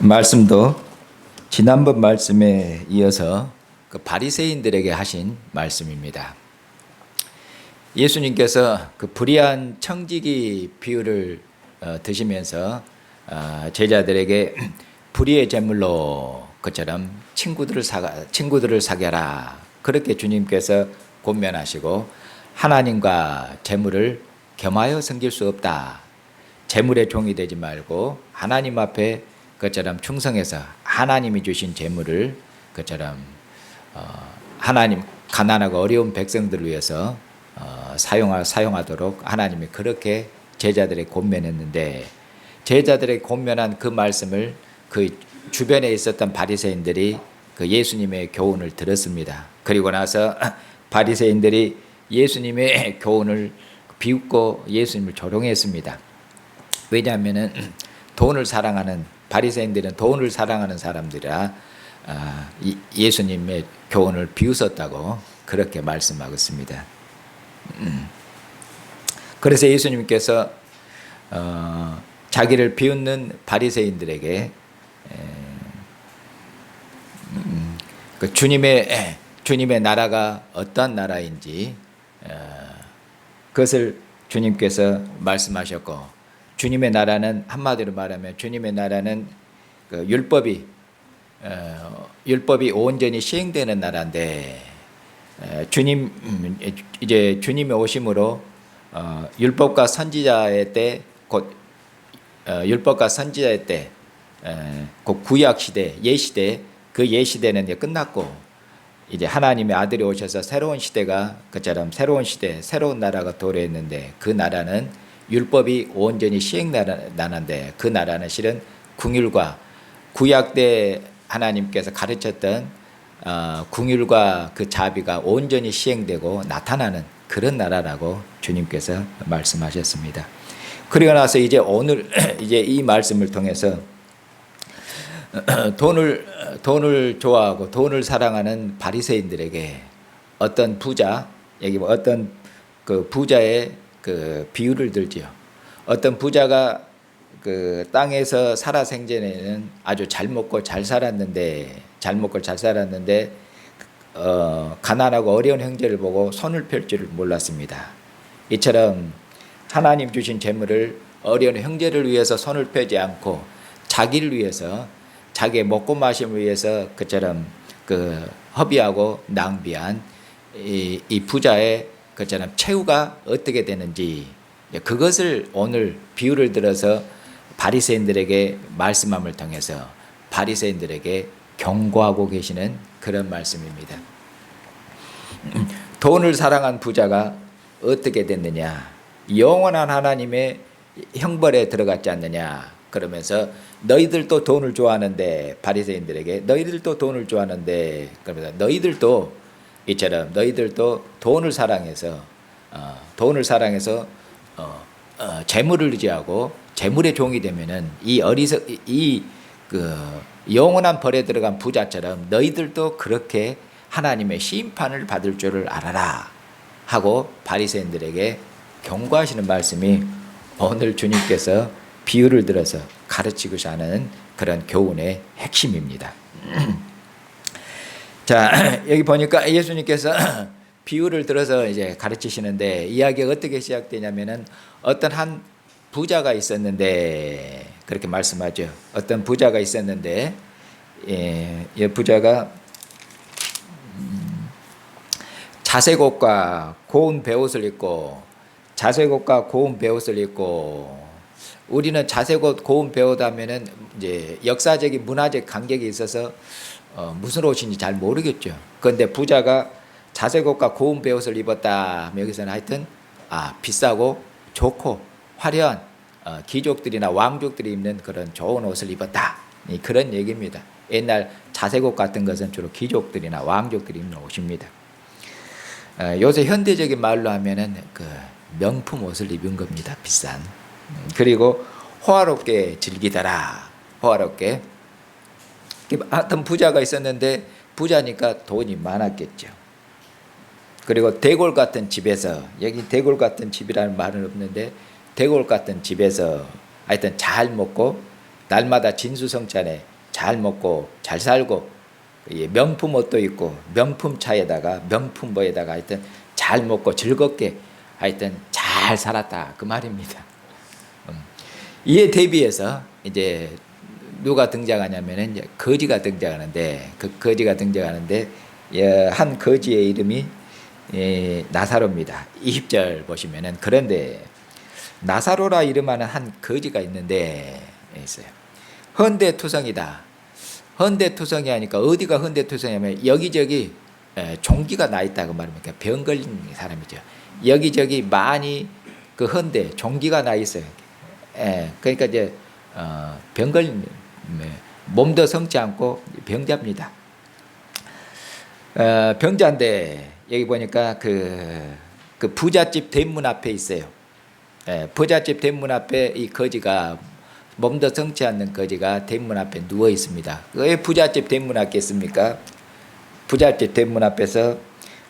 말씀도 지난번 말씀에 이어서 그 바리새인들에게 하신 말씀입니다. 예수님께서 그 불의한 청지기 비유를 드시면서 제자들에게 불의의 제물로 그처럼 친구들을 사겨라, 그렇게 주님께서 권면하시고, 하나님과 제물을 겸하여 섬길 수 없다. 제물의 종이 되지 말고 하나님 앞에 그처럼 충성해서 하나님이 주신 제물을 그처럼 하나님 가난하고 어려운 백성들을 위해서 사용하도록 하나님이 그렇게 제자들에게 권면했는데, 제자들에게 권면한 그 말씀을 그 주변에 있었던 바리새인들이 그 예수님의 교훈을 들었습니다. 그리고 나서 바리새인들이 예수님의 교훈을 비웃고 예수님을 조롱했습니다. 왜냐하면은 바리새인들은 돈을 사랑하는 사람들이라 예수님의 교훈을 비웃었다고 그렇게 말씀하고 있습니다. 그래서 예수님께서 자기를 비웃는 바리새인들에게 그 주님의 나라가 어떤 나라인지 그것을 주님께서 말씀하셨고, 주님의 나라는 한마디로 말하면 주님의 나라는 그 율법이 온전히 시행되는 나라인데, 주님의 오심으로 율법과 선지자의 때, 곧 구약 시대, 예시대, 그 예시대는 이제 끝났고 이제 하나님의 아들이 오셔서 새로운 시대가 그처럼 새로운 시대, 새로운 나라가 도래했는데, 그 나라는 율법이 온전히 시행나라인데, 그 나라는 실은 궁율과 구약 때 하나님께서 가르쳤던 궁율과 그 자비가 온전히 시행되고 나타나는 그런 나라라고 주님께서 말씀하셨습니다. 그리고 나서 이제 오늘 이제 이 말씀을 통해서 돈을 좋아하고 돈을 사랑하는 바리새인들에게 어떤 그 부자의 그 비유를 들지요. 어떤 부자가 그 땅에서 살아생전에는 아주 잘 먹고 잘 살았는데 가난하고 어려운 형제를 보고 손을 펼 줄을 몰랐습니다. 이처럼 하나님 주신 재물을 어려운 형제를 위해서 손을 펴지 않고 자기를 위해서, 자기의 먹고 마심을 위해서 그처럼 그 허비하고 낭비한 이 부자의 그처럼 최후가 어떻게 되는지, 그것을 오늘 비유를 들어서 바리새인들에게 말씀함을 통해서 바리새인들에게 경고하고 계시는 그런 말씀입니다. 돈을 사랑한 부자가 어떻게 됐느냐? 영원한 하나님의 형벌에 들어갔지 않느냐? 그러면서 너희들도 돈을 좋아하는데, 바리새인들에게 너희들도 돈을 좋아하는데, 그러면서 너희들도 돈을 사랑해서 재물을 의지하고 재물의 종이 되면은 그 영원한 벌에 들어간 부자처럼 너희들도 그렇게 하나님의 심판을 받을 줄을 알아라 하고 바리새인들에게 경고하시는 말씀이 오늘 주님께서 비유를 들어서 가르치고자 하는 그런 교훈의 핵심입니다. 자, 여기 보니까 예수님께서 비유를 들어서 이제 가르치시는데, 이야기가 어떻게 시작되냐면은 어떤 한 부자가 있었는데, 그렇게 말씀하죠. 어떤 부자가 있었는데, 이 부자가 자색옷과 고운 베옷을 입고, 우리는 자색옷, 고운 베옷 하면은 이제 역사적인 문화적 간격이 있어서 무슨 옷인지 잘 모르겠죠. 그런데 부자가 자색옷과 고운 베옷을 입었다. 여기서는 하여튼 비싸고 좋고 화려한 귀족들이나 왕족들이 입는 그런 좋은 옷을 입었다. 그런 얘기입니다. 옛날 자색옷 같은 것은 주로 귀족들이나 왕족들이 입는 옷입니다. 요새 현대적인 말로 하면은 그 명품 옷을 입은 겁니다. 비싼. 그리고 호화롭게 즐기더라. 호화롭게. 어떤 부자가 있었는데, 부자니까 돈이 많았겠죠. 그리고 대골 같은 집에서, 여기 대골 같은 집이라는 말은 없는데 대골 같은 집에서 하여튼 잘 먹고 날마다 진수성찬에 잘 먹고 잘 살고 명품 옷도 입고 명품 차에다가 명품 뭐에다가 하여튼 잘 먹고 즐겁게 하여튼 잘 살았다 그 말입니다. 이에 대비해서 이제 누가 등장하냐면은 이제 거지가 등장하는데 그 거지가 등장하는데 한 거지의 이름이 나사로입니다. 20절 보시면은 그런데 나사로라 이름하는 한 거지가 있는데 있어요. 헌대투성이다. 헌대투성이 하니까 어디가 헌대투성이냐면 여기저기 종기가 나 있다고 말합니까? 병 걸린 사람이죠. 여기저기 많이 그 헌대 종기가 나 있어요. 그러니까 이제 병 걸린 몸도 성치 않고 병자입니다. 병자인데 여기 보니까 그 부잣집 대문 앞에 있어요. 부잣집 대문 앞에 이 거지가 몸도 성치 않는 거지가 대문 앞에 누워 있습니다. 왜 부잣집 대문 앞에 있습니까? 부잣집 대문 앞에서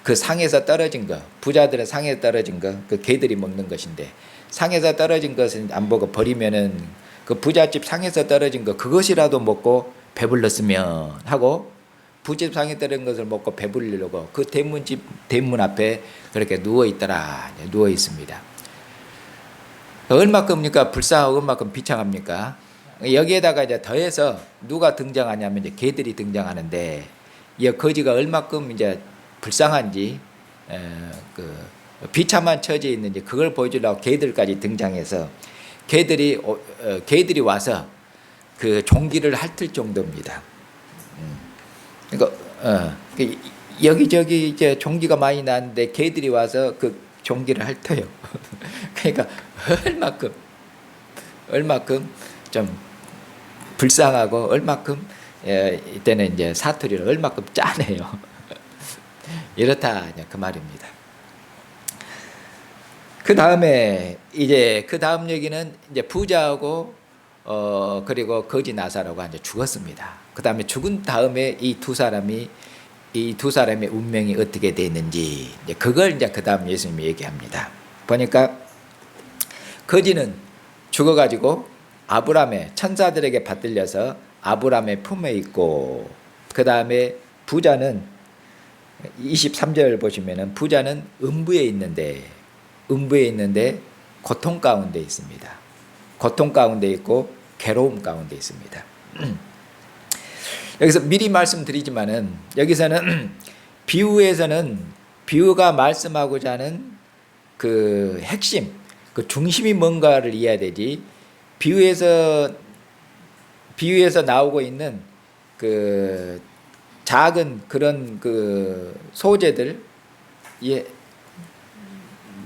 그 상에서 떨어진 거, 부자들은 상에서 떨어진 거, 그 개들이 먹는 것인데 상에서 떨어진 것은 안 보고 버리면은 그 부잣집 상에서 떨어진 거 그것이라도 먹고 배불렀으면 하고 부잣집 상에 떨어진 것을 먹고 배불리려고 그 대문집 대문 앞에 그렇게 누워 있더라. 누워 있습니다. 얼마큼입니까? 불쌍하고 얼마큼 비창합니까? 여기에다가 이제 더해서 누가 등장하냐면 이제 개들이 등장하는데 이 거지가 얼마큼 이제 불쌍한지 그 비참한 처지에 있는지 그걸 보여주려고 개들까지 등장해서 개들이 와서 그 종기를 핥을 정도입니다. 그러니까 여기저기 이제 종기가 많이 나는데 개들이 와서 그 종기를 핥어요. 그러니까 얼마큼 좀 불쌍하고 얼마큼 이때는 이제 사투리를 얼마큼 짜네요. 이렇다 그 말입니다. 그 다음에 이제 그 다음 얘기는 이제 부자하고 그리고 거지 나사로가 이제 죽었습니다. 그 다음에 죽은 다음에 이 두 사람의 운명이 어떻게 됐는지 이제 그걸 이제 그 다음 예수님이 얘기합니다. 보니까 거지는 죽어가지고 아브라함의 천사들에게 받들려서 아브라함의 품에 있고 그 다음에 부자는 23절 보시면은 부자는 음부에 있는데 고통 가운데 있습니다. 고통 가운데 있고 괴로움 가운데 있습니다. 여기서 미리 말씀드리지만은 여기서는 비유에서는 비유가 말씀하고자 하는 그 핵심, 그 중심이 뭔가를 이해해야 되지. 비유에서 나오고 있는 그 작은 그런 그 소재들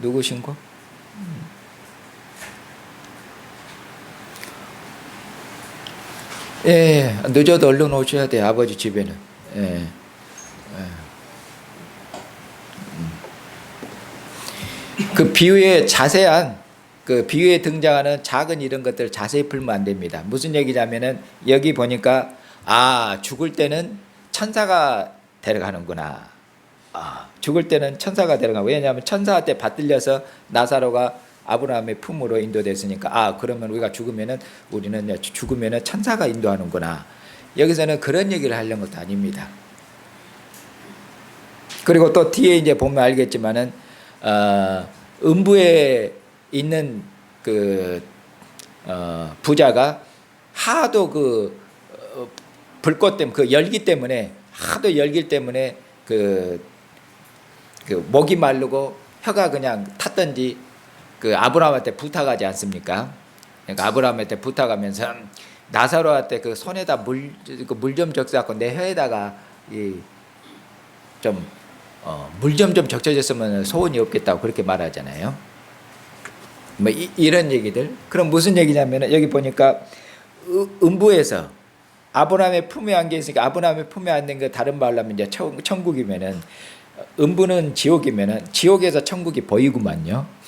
누구신고? 늦어도 얼른 오셔야 돼. 아버지 집에는. 그 비유의 자세한 그 비유에 등장하는 작은 이런 것들 자세히 풀면 안 됩니다. 무슨 얘기냐면은 여기 보니까 죽을 때는 천사가 데려가는구나. 죽을 때는 천사가 데려가. 왜냐하면 천사한테 받들려서 나사로가 아브라함의 품으로 인도됐으니까 그러면 우리가 죽으면은 천사가 인도하는구나. 여기서는 그런 얘기를 하려는 것도 아닙니다. 그리고 또 뒤에 이제 보면 알겠지만은 음부에 있는 그 부자가 하도 그 불꽃 때문에 그 열기 때문에 그 목이 마르고 혀가 그냥 탔던지 그 아브라함한테 부탁하지 않습니까? 그러니까 아브라함한테 부탁하면서 나사로한테 그 손에다 물 좀 적셔갖고 내 혀에다가 물 좀 적셔졌으면 소원이 없겠다고 그렇게 말하잖아요. 뭐 이런 얘기들. 그럼 무슨 얘기냐면 여기 보니까 음부에서 아브라함의 품에 안겨 있으니까 아브라함의 품에 안는 거 다른 말로 하면 이제 천국이면은 음부는 지옥이면은 지옥에서 천국이 보이구만요.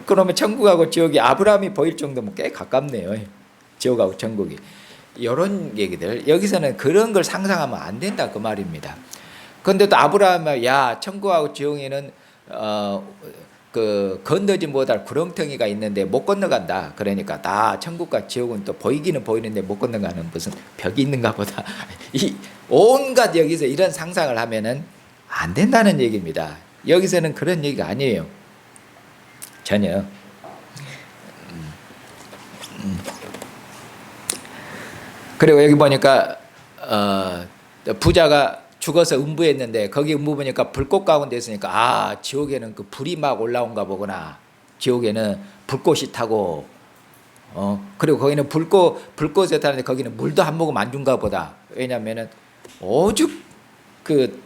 그러면 천국하고 지옥이 아브라함이 보일 정도면 꽤 가깝네요. 지옥하고 천국이. 이런 얘기들. 여기서는 그런 걸 상상하면 안 된다 그 말입니다. 그런데 또 아브라함이 천국하고 지옥에는 그 건너지 못할 구렁텅이가 있는데 못 건너간다. 그러니까 다 천국과 지옥은 또 보이기는 보이는데 못 건너가는 무슨 벽이 있는가 보다. 이 온갖 여기서 이런 상상을 하면은 안 된다는 얘기입니다. 여기서는 그런 얘기가 아니에요. 전혀. 그리고 여기 보니까 부자가 죽어서 음부했는데 거기 음부 보니까 불꽃 가운데 있으니까 아 지옥에는 그 불이 막 올라온가 보구나. 지옥에는 불꽃이 타고 그리고 거기는 불꽃에 타는데 거기는 물도 한 모금 안 준가 보다. 왜냐하면은 오죽 그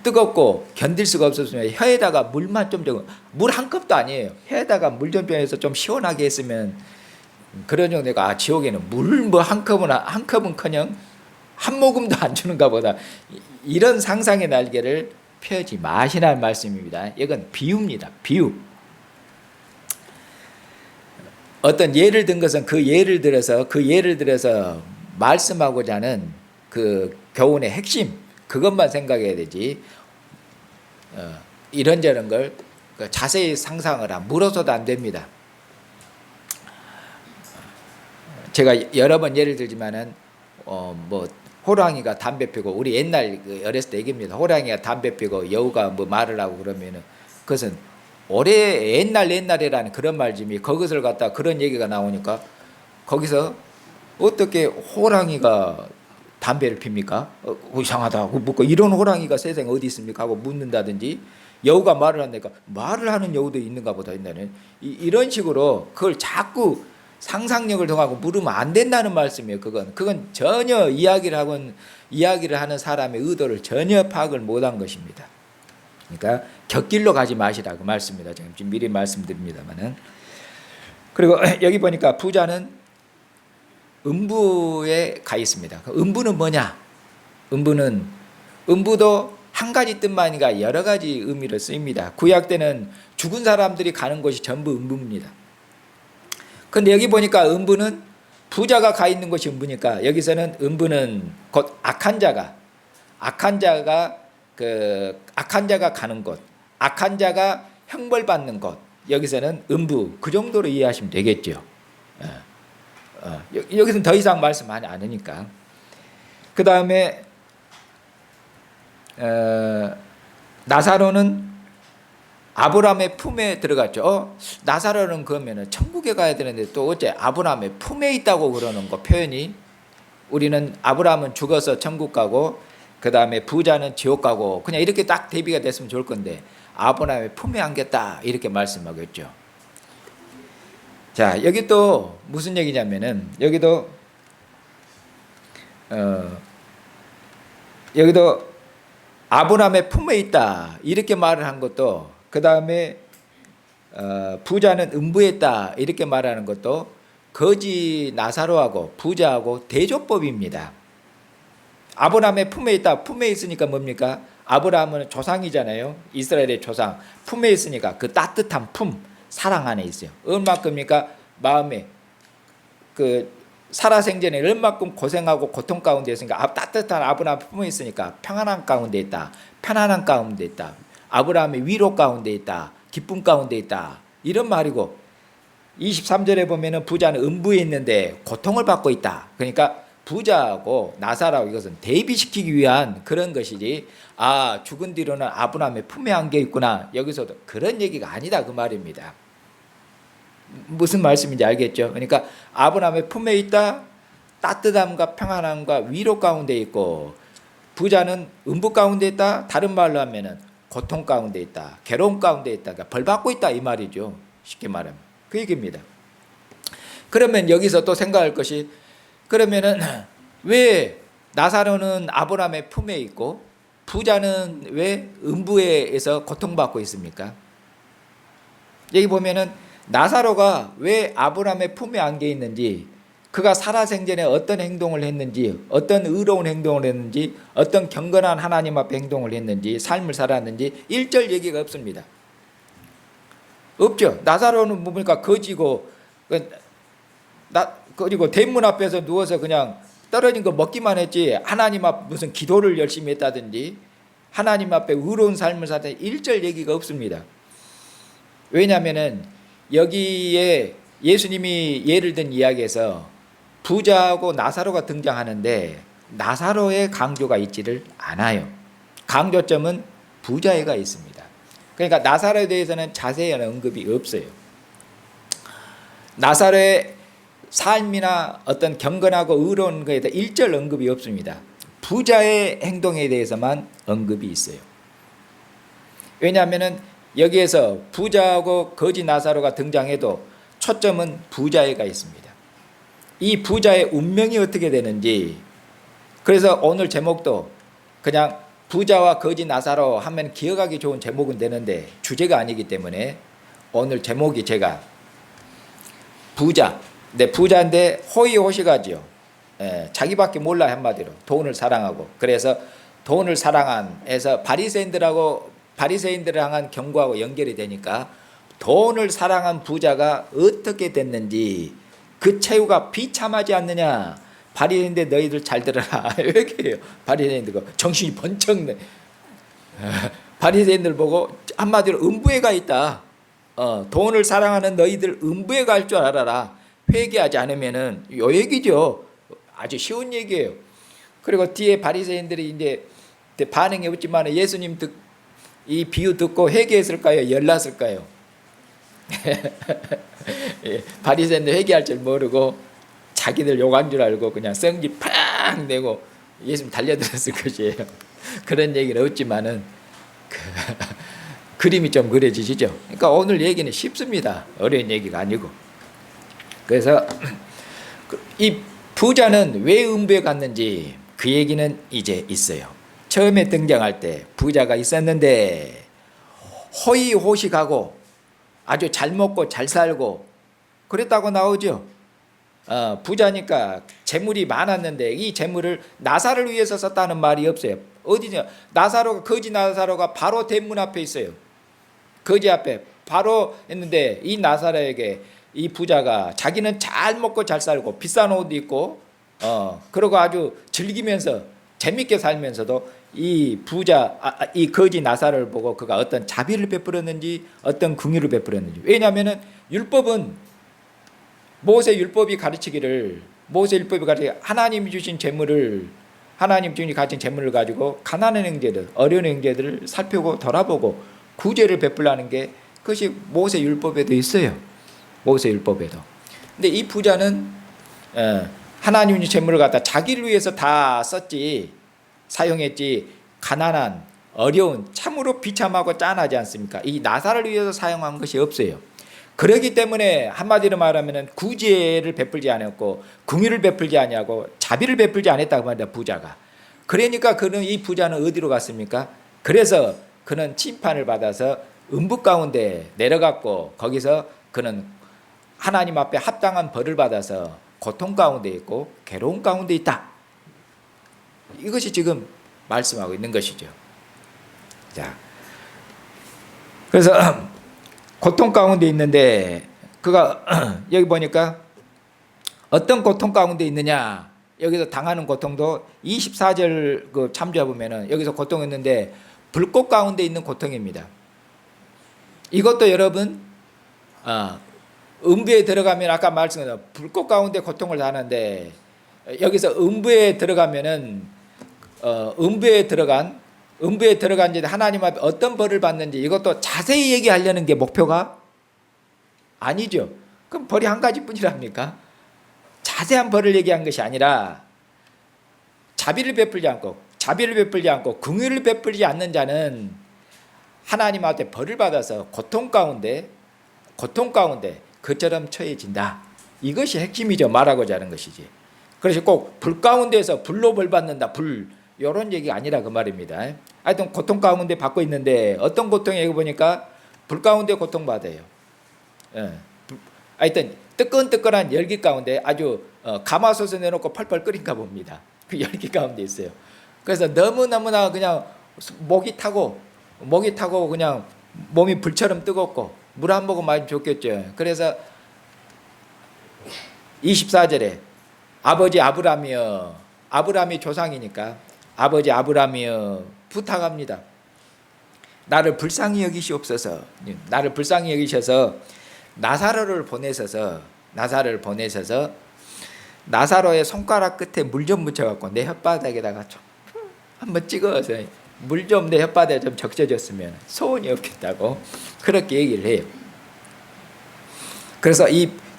뜨겁고 견딜 수가 없었으면 혀에다가 물만 좀 물 한 컵도 아니에요. 혀에다가 물 좀 빼서 좀 시원하게 했으면 그런 정도가 아 지옥에는 물 뭐 한 컵은커녕 한 모금도 안 주는가 보다. 이런 상상의 날개를 펴지 마시라는 말씀입니다. 이건 비유입니다. 비유. 어떤 예를 든 것은 그 예를 들어서 말씀하고자 하는 그 교훈의 핵심 그것만 생각해야 되지. 이런저런 걸 자세히 상상을 물어서도 안 됩니다. 제가 여러 번 예를 들지만은 뭐 호랑이가 담배 피고 우리 옛날 어렸을 때 얘기입니다. 호랑이가 담배 피고 여우가 뭐 말을 하고 그러면은 그것은 올해 옛날이라는 그런 말쯤이 거기서 갖다 그런 얘기가 나오니까 거기서 어떻게 호랑이가 담배를 핍니까? 이상하다. 묻고 이런 호랑이가 세상에 어디 있습니까? 하고 묻는다든지 여우가 말을 한다니까 말을 하는 여우도 있는가 보다 옛날에 이런 식으로 그걸 자꾸 상상력을 통하고 물으면 안 된다는 말씀이에요. 그건 전혀 이야기를 하는 사람의 의도를 전혀 파악을 못한 것입니다. 그러니까 곁길로 가지 마시라고 말씀입니다. 지금 미리 말씀드립니다만은. 그리고 여기 보니까 부자는 음부에 가 있습니다. 음부는 뭐냐? 음부도 한 가지 뜻만 아니라 여러 가지 의미를 쓰입니다. 구약 때는 죽은 사람들이 가는 곳이 전부 음부입니다. 근데 여기 보니까 음부는 부자가 가 있는 곳이 음부니까 여기서는 음부는 곧 악한 자가 가는 곳, 악한 자가 형벌받는 곳, 여기서는 음부 그 정도로 이해하시면 되겠죠. 여기서는 더 이상 말씀하지 않으니까. 그 다음에 나사로는 아브라함의 품에 들어갔죠. 나사로는 그러면 천국에 가야 되는데 또 어째 아브라함의 품에 있다고 그러는 거 표현이 우리는 아브라함은 죽어서 천국 가고 그 다음에 부자는 지옥 가고 그냥 이렇게 딱 대비가 됐으면 좋을 건데 아브라함의 품에 안겼다 이렇게 말씀하겠죠. 자 여기 또 무슨 얘기냐면은 여기도 아브라함의 품에 있다 이렇게 말을 한 것도 그 다음에 부자는 음부에 있다 이렇게 말하는 것도 거지 나사로하고 부자하고 대조법입니다. 아브라함의 품에 있다. 품에 있으니까 뭡니까? 아브라함은 조상이잖아요. 이스라엘의 조상. 품에 있으니까 그 따뜻한 품 사랑 안에 있어요. 얼마큼입니까? 마음에 그 살아생전에 얼마큼 고생하고 고통 가운데 있으니까 따뜻한 아브라함 품에 있으니까 평안한 가운데 있다. 편안한 가운데 있다. 아브라함의 위로 가운데 있다. 기쁨 가운데 있다. 이런 말이고 23절에 보면은 부자는 음부에 있는데 고통을 받고 있다. 그러니까 부자하고 나사로하고 이것은 대비시키기 위한 그런 것이지 죽은 뒤로는 아브라함의 품에 안겨 있구나. 여기서도 그런 얘기가 아니다 그 말입니다. 무슨 말씀인지 알겠죠? 그러니까 아브라함의 품에 있다. 따뜻함과 평안함과 위로 가운데 있고 부자는 음부 가운데 있다. 다른 말로 하면은 고통 가운데 있다. 괴로움 가운데 있다. 그러니까 벌 받고 있다 이 말이죠. 쉽게 말하면 그 얘기입니다. 그러면 여기서 또 생각할 것이 그러면은 왜 나사로는 아브라함의 품에 있고 부자는 왜 음부에서 고통받고 있습니까? 여기 보면은 나사로가 왜 아브라함의 품에 안겨 있는지 그가 살아생전에 어떤 행동을 했는지 어떤 의로운 행동을 했는지 어떤 경건한 하나님 앞에 행동을 했는지 삶을 살았는지 1절 얘기가 없습니다. 없죠. 나사로는 뭡니까? 거지고 그리고 대문 앞에서 누워서 그냥 떨어진 거 먹기만 했지 하나님 앞 무슨 기도를 열심히 했다든지 하나님 앞에 의로운 삶을 살다든지 1절 얘기가 없습니다. 왜냐하면은 여기에 예수님이 예를 든 이야기에서 부자하고 나사로가 등장하는데 나사로의 강조가 있지를 않아요. 강조점은 부자에가 있습니다. 그러니까 나사로에 대해서는 자세한 언급이 없어요. 나사로의 삶이나 어떤 경건하고 의로운 것에 대해 일절 언급이 없습니다. 부자의 행동에 대해서만 언급이 있어요. 왜냐하면 여기에서 부자하고 거지 나사로가 등장해도 초점은 부자에가 있습니다. 이 부자의 운명이 어떻게 되는지, 그래서 오늘 제목도 그냥 부자와 거지 나사로 하면 기억하기 좋은 제목은 되는데 주제가 아니기 때문에 오늘 제목이 제가 부자, 부자인데 호의호식하지요. 자기밖에 몰라, 한마디로 돈을 사랑하고. 그래서 돈을 사랑한에서 바리새인들을 향한 경고하고 연결이 되니까 돈을 사랑한 부자가 어떻게 됐는지 그 최후가 비참하지 않느냐. 바리새인들 너희들 잘 들어라. 이렇게 해요. 바리새인들 정신이 번쩍 내. 바리새인들 보고 한마디로 음부에 가 있다. 돈을 사랑하는 너희들 음부에 갈 줄 알아라. 회개하지 않으면은 요 얘기죠. 아주 쉬운 얘기예요. 그리고 뒤에 바리새인들이 이제 반응이 없지만 예수님 이 비유 듣고 회개했을까요? 열났을까요? 바리새인들 회개할 줄 모르고 자기들 욕한 줄 알고 그냥 성질 팍 내고 예수님 달려들었을 것이에요. 그런 얘기는 없지만은 그림이 좀 그려지시죠. 그러니까 오늘 얘기는 쉽습니다. 어려운 얘기가 아니고. 그래서 이 부자는 왜 음부에 갔는지 그 얘기는 이제 있어요. 처음에 등장할 때 부자가 있었는데 호의호식하고 아주 잘 먹고 잘 살고 그랬다고 나오죠. 부자니까 재물이 많았는데 이 재물을 나사를 위해서 썼다는 말이 없어요. 어디냐? 거지 나사로가 바로 대문 앞에 있어요. 거지 앞에 바로 있는데 이 나사로에게 이 부자가 자기는 잘 먹고 잘 살고 비싼 옷 입고 그러고 아주 즐기면서 재밌게 살면서도 이 부자 이 거지 나사로를 보고 그가 어떤 자비를 베풀었는지 어떤 긍휼을 베풀었는지. 왜냐하면은 모세 율법이 가르치기를 하나님이 주신 재물을 하나님 가진 재물을 가지고 가난한 형제들 어려운 형제들을 살피고 돌아보고 구제를 베풀라는 게 그것이 모세 율법에도 있어요. 모세 율법에도. 근데 이 부자는 하나님의 재물을 갖다 자기를 위해서 다 사용했지 가난한 어려운 참으로 비참하고 짠하지 않습니까? 이 나사를 위해서 사용한 것이 없어요. 그렇기 때문에 한마디로 말하면 구제를 베풀지 않았고 긍휼을 베풀지 않냐고 자비를 베풀지 않았다고 말합니다. 부자가. 그러니까 이 부자는 어디로 갔습니까? 그래서 그는 심판을 받아서 음부 가운데 내려갔고 거기서 그는 하나님 앞에 합당한 벌을 받아서 고통 가운데 있고 괴로움 가운데 있다. 이것이 지금 말씀하고 있는 것이죠. 자, 그래서 고통 가운데 있는데 그가 여기 보니까 어떤 고통 가운데 있느냐. 여기서 당하는 고통도 24절 참조해 보면은 여기서 고통했는데 불꽃 가운데 있는 고통입니다. 이것도 여러분 음부에 들어가면 아까 말씀드린 불꽃 가운데 고통을 당하는데 여기서 음부에 들어가면은 음부에 들어간 이제 하나님 앞에 어떤 벌을 받는지 이것도 자세히 얘기하려는 게 목표가 아니죠. 그럼 벌이 한 가지뿐이랍니까? 자세한 벌을 얘기한 것이 아니라 자비를 베풀지 않고 긍휼을 베풀지 않는 자는 하나님 앞에 벌을 받아서 고통 가운데 그처럼 처해진다. 이것이 핵심이죠. 말하고자 하는 것이지. 그래서 꼭 불 가운데서 불로 벌 받는다. 이런 얘기가 아니라 그 말입니다. 하여튼 고통 가운데 받고 있는데 어떤 고통에 보니까 불 가운데 고통받아요. 하여튼 뜨끈뜨끈한 열기 가운데 아주 가마솥에 내놓고 펄펄 끓인가 봅니다. 그 열기 가운데 있어요. 그래서 너무너무나 그냥 목이 타고 그냥 몸이 불처럼 뜨겁고 물 한 모금 마시면 좋겠죠. 그래서 24절에 아버지 아브라함이여, 아브라함이 조상이니까 아버지 아브라함이여 부탁합니다. 나를 불쌍히 여기시옵소서. 나를 불쌍히 여기셔서 나사로를 보내셔서 나사로의 손가락 끝에 물 좀 묻혀갖고 내 혓바닥에다가 좀 한번 찍어서 물 좀 내 혓바닥에 좀 적셔줬으면 소원이 없겠다고 그렇게 얘기를 해요. 그래서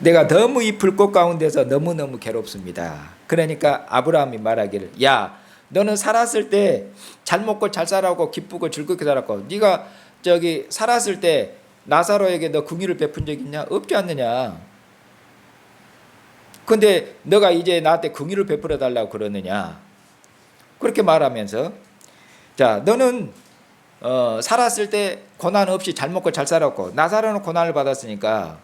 내가 너무 이 불꽃 가운데서 너무너무 괴롭습니다. 그러니까 아브라함이 말하기를, 야, 너는 살았을 때 잘 먹고 잘 살았고 기쁘고 즐겁게 살았고, 네가 살았을 때 나사로에게 너 긍휼을 베푼 적 있냐? 없지 않느냐? 근데 너가 이제 나한테 긍휼을 베풀어 달라고 그러느냐? 그렇게 말하면서, 자, 너는 살았을 때 고난 없이 잘 먹고 잘 살았고 나사로는 고난을 받았으니까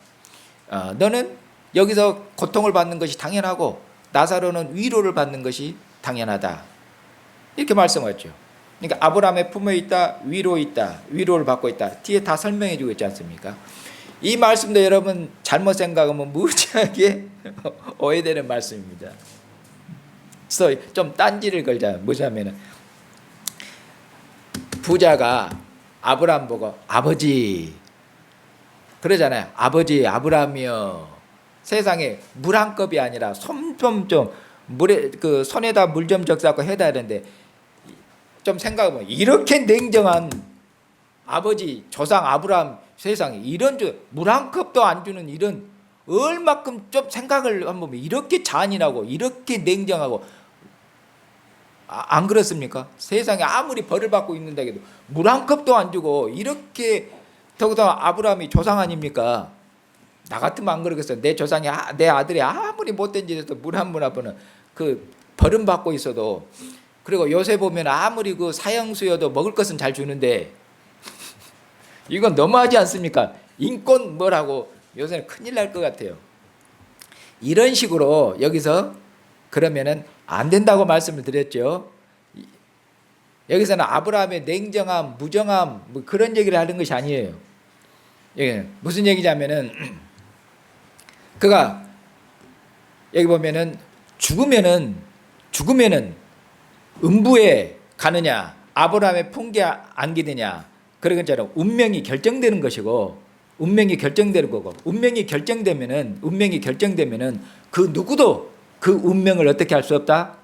너는 여기서 고통을 받는 것이 당연하고 나사로는 위로를 받는 것이 당연하다. 이렇게 말씀하죠. 그러니까 아브라함의 품에 있다, 위로를 받고 있다. 뒤에 다 설명해 주고 있지 않습니까? 이 말씀도 여러분 잘못 생각하면 무지하게 오해되는 말씀입니다. 그래서 좀 딴지를 걸자. 뭐냐면은 부자가 아브라함 보고 아버지 그러잖아요. 아버지 아브라함이여, 세상에 물 한 컵이 아니라 손 좀 물에 손에다 물 좀 적셔갖고 해다 하는데, 좀 생각해보면 이렇게 냉정한 아버지 조상 아브라함, 세상에 이런 물 한 컵도 안 주는 이런 얼마큼 좀 생각을 한번 보면 이렇게 잔인하고 이렇게 냉정하고, 안 그렇습니까? 세상에 아무리 벌을 받고 있는다 해도 물 한 컵도 안 주고 이렇게, 더구나 아브라함이 조상 아닙니까? 나 같으면 안 그러겠어. 내 조상이 내 아들이 아무리 못된 짓에서 물 한 번 앞에는 벌은 받고 있어도, 그리고 요새 보면 아무리 사형수여도 먹을 것은 잘 주는데 이건 너무하지 않습니까? 인권 뭐라고 요새는 큰일 날 것 같아요. 이런 식으로 여기서 그러면은 안 된다고 말씀을 드렸죠. 여기서는 아브라함의 냉정함, 무정함 뭐 그런 얘기를 하는 것이 아니에요. 무슨 얘기냐면은 그가 여기 보면은 죽으면은 음부에 가느냐 아브라함의 품에 안기느냐, 그런 것처럼 운명이 결정되는 것이고, 운명이 결정되는 거고, 운명이 결정되면은 그 누구도 그 운명을 어떻게 할 수 없다?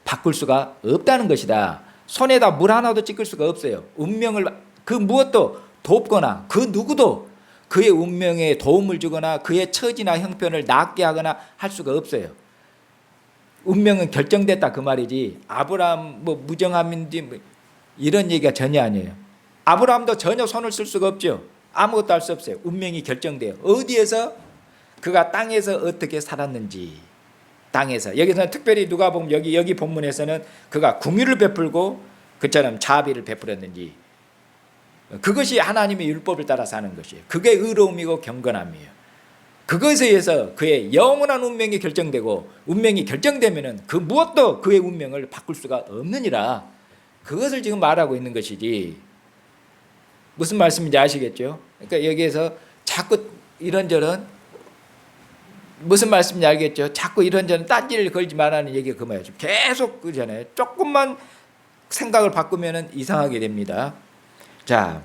바꿀 수가 없다는 것이다. 손에다 물 하나도 찍을 수가 없어요. 운명을 무엇도 돕거나 그 누구도 그의 운명에 도움을 주거나 그의 처지나 형편을 낫게 하거나 할 수가 없어요. 운명은 결정됐다 그 말이지, 아브라함 무정함인지 이런 얘기가 전혀 아니에요. 아브라함도 전혀 손을 쓸 수가 없죠. 아무것도 할 수 없어요. 운명이 결정돼요. 어디에서? 그가 땅에서 어떻게 살았는지. 땅에서. 여기서는 특별히 누가 보면 여기 본문에서는 그가 긍휼을 베풀고 그처럼 자비를 베풀었는지, 그것이 하나님의 율법을 따라 사는 것이에요. 그게 의로움이고 경건함이에요. 그것에 의해서 그의 영원한 운명이 결정되고, 운명이 결정되면은 그 무엇도 그의 운명을 바꿀 수가 없느니라. 그것을 지금 말하고 있는 것이지. 무슨 말씀인지 아시겠죠? 그러니까 여기에서 자꾸 이런저런, 무슨 말씀인지 알겠죠? 자꾸 이런저런 딴지를 걸지 말라는 얘기가 그 말이죠. 계속 그잖아요. 조금만 생각을 바꾸면은 이상하게 됩니다. 자,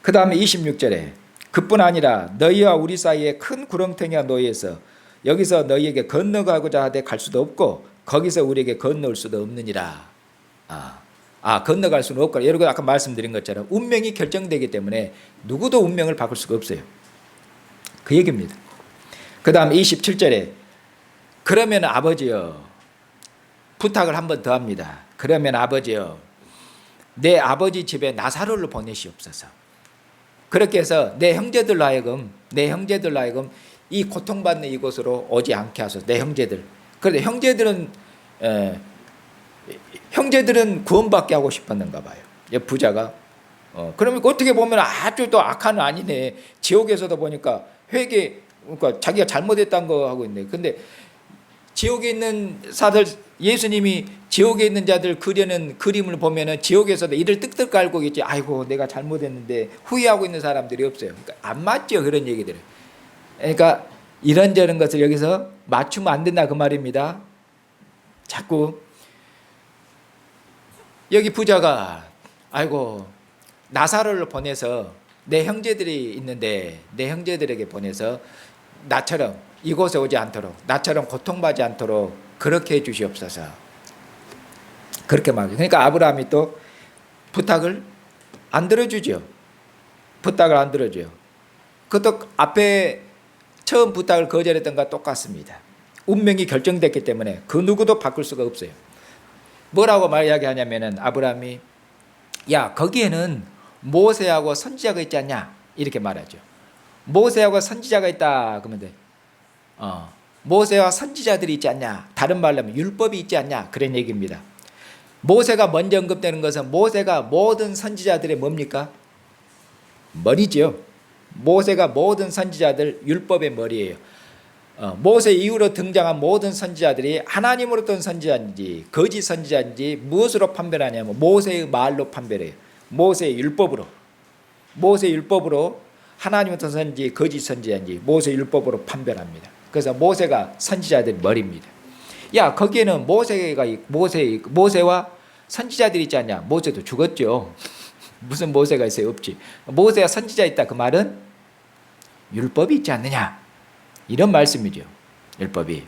그 다음에 26절에 그뿐 아니라 너희와 우리 사이에 큰 구렁텅이가 놓여서 여기서 너희에게 건너가고자 하되 갈 수도 없고 거기서 우리에게 건너올 수도 없느니라. 건너갈 수는 없고, 여러분 아까 말씀드린 것처럼 운명이 결정되기 때문에 누구도 운명을 바꿀 수가 없어요. 그 얘기입니다. 그 다음 27절에 그러면 아버지여, 부탁을 한 번 더 합니다. 그러면 아버지여, 내 아버지 집에 나사로를 보내시옵소서. 그렇게 해서 내 형제들로 하여금 이 고통받는 이곳으로 오지 않게 하소서. 내 형제들. 그런데 형제들은 구원받게 하고 싶었는가 봐요. 부자가. 그러면 어떻게 보면 아주 또 악한 아니네. 지옥에서도 보니까 그러니까 자기가 잘못했다는 거 하고 있네. 근데 지옥에 있는 사들, 예수님이 지옥에 있는 자들 그려는 그림을 보면은 지옥에서도 이를 뜩뜩 깔고 있지. 아이고 내가 잘못했는데 후회하고 있는 사람들이 없어요. 그러니까 안 맞죠, 그런 얘기들을. 그러니까 이런저런 것을 여기서 맞추면 안 된다 그 말입니다. 자꾸 여기 부자가 아이고 나사로를 보내서 내 형제들이 있는데 내 형제들에게 보내서 나처럼 이곳에 오지 않도록 나처럼 고통받지 않도록 그렇게 해 주시옵소서. 그렇게 말해요. 그러니까 아브라함이 또 부탁을 안 들어주죠. 부탁을 안 들어줘요. 그것도 앞에 처음 부탁을 거절했던 것과 똑같습니다. 운명이 결정됐기 때문에 그 누구도 바꿀 수가 없어요. 뭐라고 이야기하냐면은 아브라함이 야 거기에는 모세하고 선지자가 있지 않냐 이렇게 말하죠. 모세하고 선지자가 있다 그러면 돼. 모세와 선지자들이 있지 않냐. 다른 말로 하면 율법이 있지 않냐 그런 얘기입니다. 모세가 먼저 언급되는 것은 모세가 모든 선지자들의 뭡니까? 머리죠. 모세가 모든 선지자들 율법의 머리예요. 모세 이후로 등장한 모든 선지자들이 하나님으로부터 온 선지자인지 거짓 선지자인지 무엇으로 판별하냐면 모세의 말로 판별해요. 모세의 율법으로. 모세의 율법으로 하나님으로부터 온 선지 거짓 선지자인지 모세의 율법으로 판별합니다. 그래서 모세가 선지자들의 머리입니다. 야 거기에는 모세와 선지자들이 있지 않냐. 모세도 죽었죠. 무슨 모세가 있어요? 없지. 모세와 선지자 있다 그 말은 율법이 있지 않느냐 이런 말씀이죠. 율법이.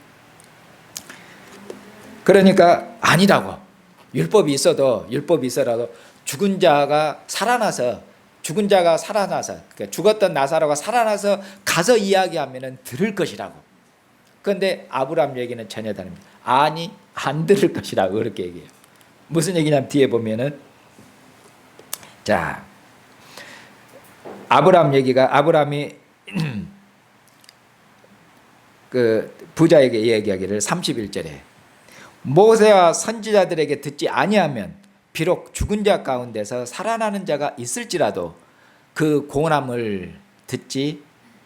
그러니까 아니라고. 율법이 있어라도 죽은 자가 살아나서 그러니까 죽었던 나사로가 살아나서 가서 이야기하면 들을 것이라고. 그런데 아브라함 얘기는 전혀 다릅니다. 아니 안 들을 것이라고 그렇게 얘기해요. 무슨 얘기냐면 뒤에 보면은 자 아브라함이 그 부자에게 얘기하기를 31절에 모세와 선지자들에게 듣지 아니하면 비록 죽은 자 가운데서 살아나는 자가 있을지라도 그 고난을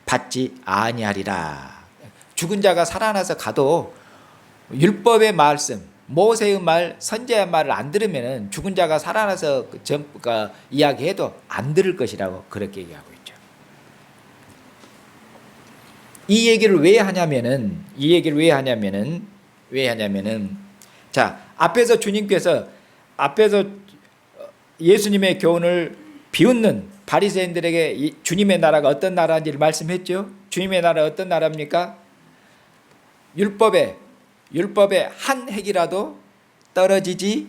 받지 아니하리라. 죽은 자가 살아나서 가도 율법의 말씀 모세의 말, 선지자의 말을 안 들으면 죽은 자가 살아나서 이야기해도 안 들을 것이라고 그렇게 얘기하고 있죠. 이 얘기를 왜 하냐면은 자 앞에서 예수님의 교훈을 비웃는 바리새인들에게 주님의 나라가 어떤 나라인지를 말씀했죠. 주님의 나라 어떤 나라입니까? 율법의 한 획이라도 떨어지지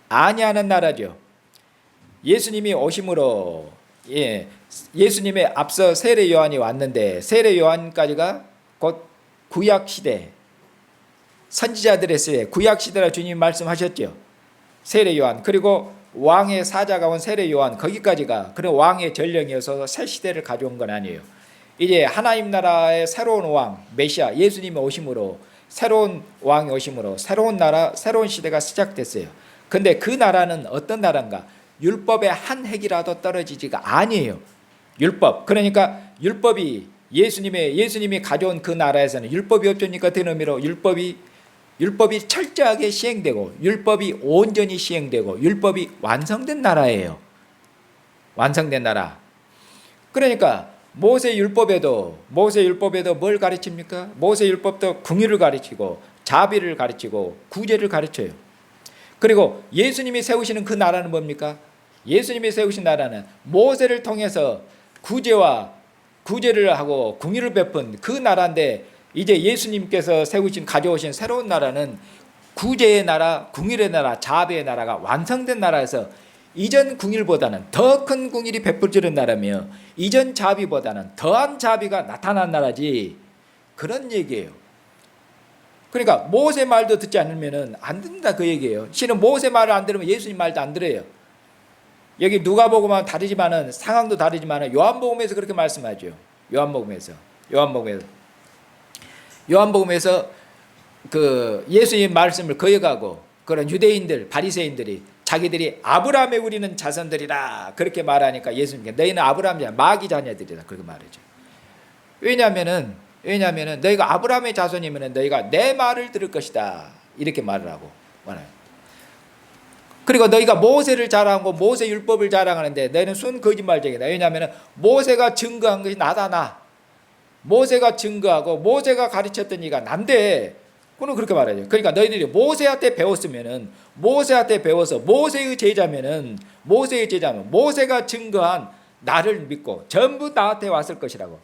아니하는 나라죠. 예수님이 오심으로 예수님의 앞서 세례 요한이 왔는데 세례 요한까지가 곧 구약 시대 선지자들의 시대 구약 시대라 주님이 말씀하셨죠. 세례 요한 그리고 왕의 사자가 온 세례 요한 거기까지가 그런 왕의 전령이어서 새 시대를 가져온 건 아니에요. 이제 하나님 나라의 새로운 왕 메시아 예수님이 오심으로 새로운 왕이 오심으로 새로운 나라 새로운 시대가 시작됐어요. 근데 그 나라는 어떤 나라인가? 율법의 한 획이라도 떨어지지가 아니에요. 율법 그러니까 율법이 예수님이 가져온 그 나라에서는 율법이 없으니까 어떤 의미로 율법이 철저하게 시행되고 율법이 온전히 시행되고 율법이 완성된 나라예요. 완성된 나라. 그러니까 모세 율법에도 뭘 가르칩니까? 모세 율법도 긍휼을 가르치고 자비를 가르치고 구제를 가르쳐요. 그리고 예수님이 세우시는 그 나라는 뭡니까? 예수님이 세우신 나라는 모세를 통해서 구제를 하고 긍휼을 베푼 그 나라인데 이제 예수님께서 가져오신 새로운 나라는 구제의 나라, 긍휼의 나라, 자비의 나라가 완성된 나라에서 이전 긍휼보다는 더 큰 긍휼이 베풀어지는 나라며 이전 자비보다는 더한 자비가 나타난 나라지 그런 얘기예요. 그러니까 모세 말도 듣지 않으면 안 듣는다 그 얘기예요. 실은 모세 말을 안 들으면 예수님 말도 안 들어요. 여기 누가복음은 다르지만은 상황도 다르지만은 요한복음에서 그렇게 말씀하죠. 요한복음에서 그 예수님 말씀을 거역하고 그런 유대인들 바리새인들이 자기들이 아브라함의 우리는 자손들이라 그렇게 말하니까 예수님께 너희는 아브라함의 마귀 자녀들이다 그렇게 말하죠. 왜냐하면은 너희가 아브라함의 자손이면 너희가 내 말을 들을 것이다 이렇게 말을 하고 말해요. 그리고 너희가 모세를 자랑하고 모세 율법을 자랑하는데 너희는 순 거짓말쟁이다. 왜냐하면 모세가 증거한 것이 나다 나. 모세가 증거하고 모세가 가르쳤던 이가 난데 그는 그렇게 말하죠. 그러니까 너희들이 모세한테 배웠으면은, 모세한테 배워서 모세의 제자면은, 모세의 제자면 모세가 증거한 나를 믿고 전부 나한테 왔을 것이라고.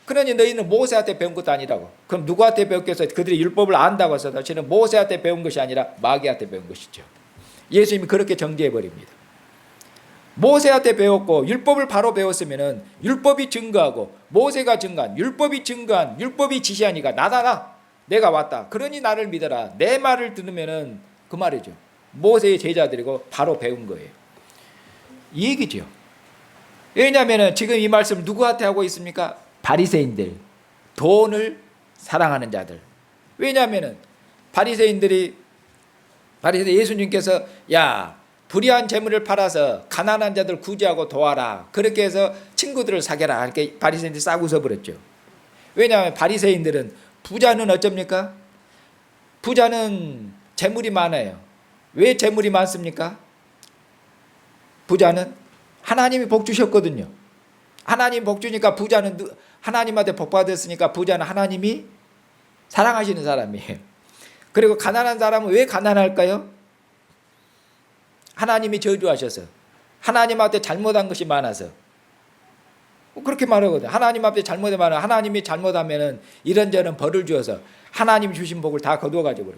그러니 너희는 모세한테 배운 것도 아니라고. 그럼 누구한테 배웠겠어? 그들이 율법을 안다고 해서 너희는 모세한테 배운 것이 아니라 마귀한테 배운 것이죠. 예수님이 그렇게 정죄해 버립니다. 모세한테 배웠고 율법을 바로 배웠으면은 율법이 증거하고 모세가 증거한, 율법이 증거한, 율법이 지시하니까 나다, 내가 왔다. 그러니 나를 믿어라. 내 말을 들으면은 그 말이죠. 모세의 제자들이고 바로 배운 거예요. 이 얘기죠. 왜냐하면은 지금 이 말씀 누구한테 하고 있습니까? 바리새인들, 돈을 사랑하는 자들. 왜냐하면은 바리새인들이 예수님께서 야, 불의한 재물을 팔아서 가난한 자들 구제하고 도와라. 그렇게 해서 친구들을 사귀라. 이렇게 바리새인들이 싹 웃어버렸죠. 왜냐하면 바리새인들은 부자는 어쩝니까? 부자는 재물이 많아요. 왜 재물이 많습니까? 부자는 하나님이 복 주셨거든요. 하나님 복 주니까 부자는 하나님한테 복 받았으니까 부자는 하나님이 사랑하시는 사람이에요. 그리고 가난한 사람은 왜 가난할까요? 하나님이 저주하셔서, 하나님한테 잘못한 것이 많아서. 그렇게 말하거든요. 하나님 앞에 잘못이 많아. 하나님이 잘못하면은 이런저런 벌을 주어서 하나님 주신 복을 다 거두어 가지고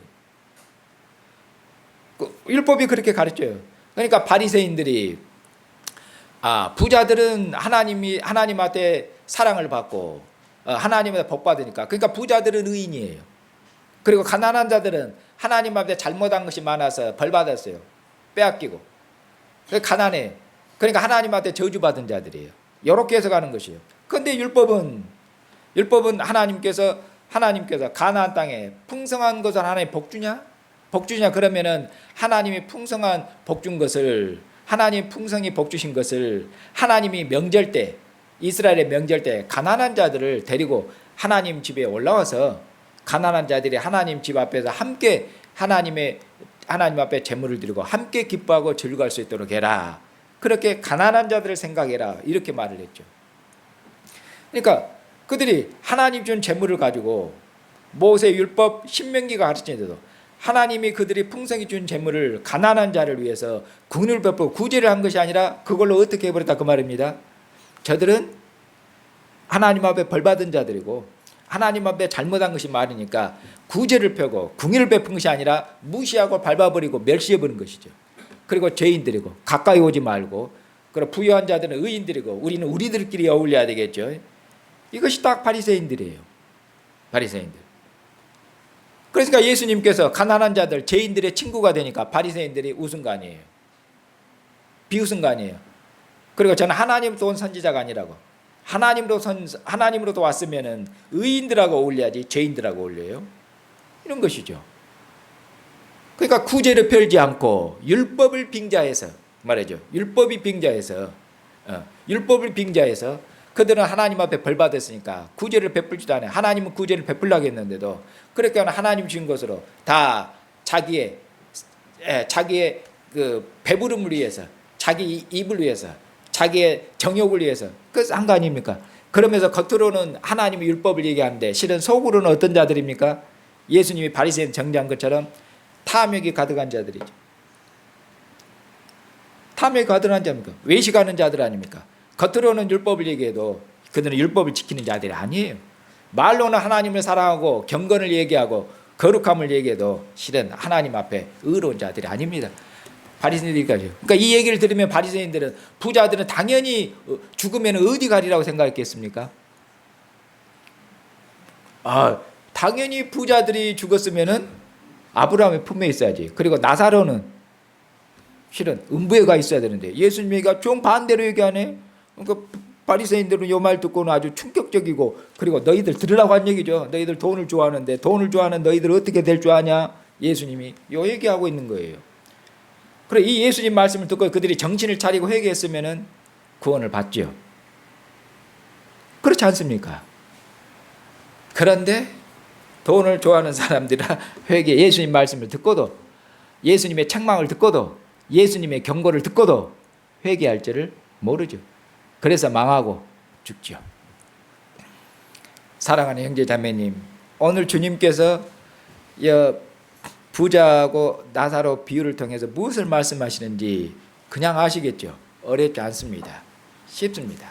버려요. 율법이 그렇게 가르쳐요. 그러니까 바리새인들이 부자들은 하나님한테 사랑을 받고 하나님한테 복 받으니까, 그러니까 부자들은 의인이에요. 그리고 가난한 자들은 하나님 앞에 잘못한 것이 많아서 벌 받았어요. 빼앗기고 가난해. 그러니까 하나님한테 저주받은 자들이에요. 이렇게 해서 가는 것이에요. 그런데 율법은 하나님께서 가나안 땅에 풍성한 것을 하나님 복 주냐? 그러면은 하나님이 풍성한 복 준 것을, 하나님 풍성히 복 주신 것을 하나님이 명절 때, 이스라엘의 명절 때 가난한 자들을 데리고 하나님 집에 올라와서 가난한 자들이 하나님 집 앞에서 함께 하나님 앞에 제물을 드리고 함께 기뻐하고 즐거워할 수 있도록 해라. 그렇게 가난한 자들을 생각해라. 이렇게 말을 했죠. 그러니까 그들이 하나님 준 제물을 가지고 모세 율법 신명기가 가르치는데도 하나님이 그들이 풍성히 준 제물을 가난한 자를 위해서 긍휼을 베풀고 구제를 한 것이 아니라 그걸로 어떻게 해버렸다 그 말입니다. 저들은 하나님 앞에 벌받은 자들이고 하나님 앞에 잘못한 것이 많으니까 구제를 펴고 긍휼을 베푼 것이 아니라 무시하고 밟아버리고 멸시해버린 것이죠. 그리고 죄인들이고 가까이 오지 말고, 그리고 부유한 자들은 의인들이고 우리는 우리들끼리 어울려야 되겠죠. 이것이 딱 바리새인들이에요. 바리새인들. 그러니까 예수님께서 가난한 자들, 죄인들의 친구가 되니까 바리새인들이 웃은 거 아니에요. 비웃은 거 아니에요. 그리고 저는 하나님으로부터 온 선지자가 아니라고. 하나님으로부터 왔으면은 의인들하고 어울려야지 죄인들하고 어울려요. 이런 것이죠. 그러니까 구제를 펴지 않고 율법을 빙자해서 말이죠. 율법을 빙자해서 그들은 하나님 앞에 벌 받았으니까 구제를 베풀지도 않아요. 하나님은 구제를 베풀려고 했는데도 그렇게 하나님 주신 것으로 다 자기의 그 배부름을 위해서, 자기 입을 위해서, 자기의 정욕을 위해서 그래서 한 거 아닙니까? 그러면서 겉으로는 하나님의 율법을 얘기하는데 실은 속으로는 어떤 자들입니까? 예수님이 바리새인 정죄한 것처럼 탐욕이 가득한 자들이죠. 탐욕이 가득한 자입니까? 외식하는 자들 아닙니까? 겉으로는 율법을 얘기해도 그들은 율법을 지키는 자들이 아니에요. 말로는 하나님을 사랑하고 경건을 얘기하고 거룩함을 얘기해도 실은 하나님 앞에 의로운 자들이 아닙니다. 바리새인들까지. 그러니까 이 얘기를 들으면 바리새인들은, 부자들은 당연히 죽으면 어디 가리라고 생각했겠습니까? 당연히 부자들이 죽었으면은 아브라함의 품에 있어야지. 그리고 나사로는 실은 음부에 가 있어야 되는데 예수님 얘기가 좀 반대로 얘기하네. 그러니까 바리새인들은 이 말 듣고는 아주 충격적이고, 그리고 너희들 들으라고 한 얘기죠. 너희들 돈을 좋아하는데 돈을 좋아하는 너희들 어떻게 될 줄 아냐? 예수님이 이 얘기하고 있는 거예요. 그래, 이 예수님 말씀을 듣고 그들이 정신을 차리고 회개했으면은 구원을 받죠. 그렇지 않습니까? 그런데 돈을 좋아하는 사람들아 회개, 예수님 말씀을 듣고도, 예수님의 책망을 듣고도, 예수님의 경고를 듣고도 회개할 줄을 모르죠. 그래서 망하고 죽죠. 사랑하는 형제 자매님, 오늘 주님께서 부자하고 나사로 비유를 통해서 무엇을 말씀하시는지 그냥 아시겠죠? 어렵지 않습니다. 쉽습니다.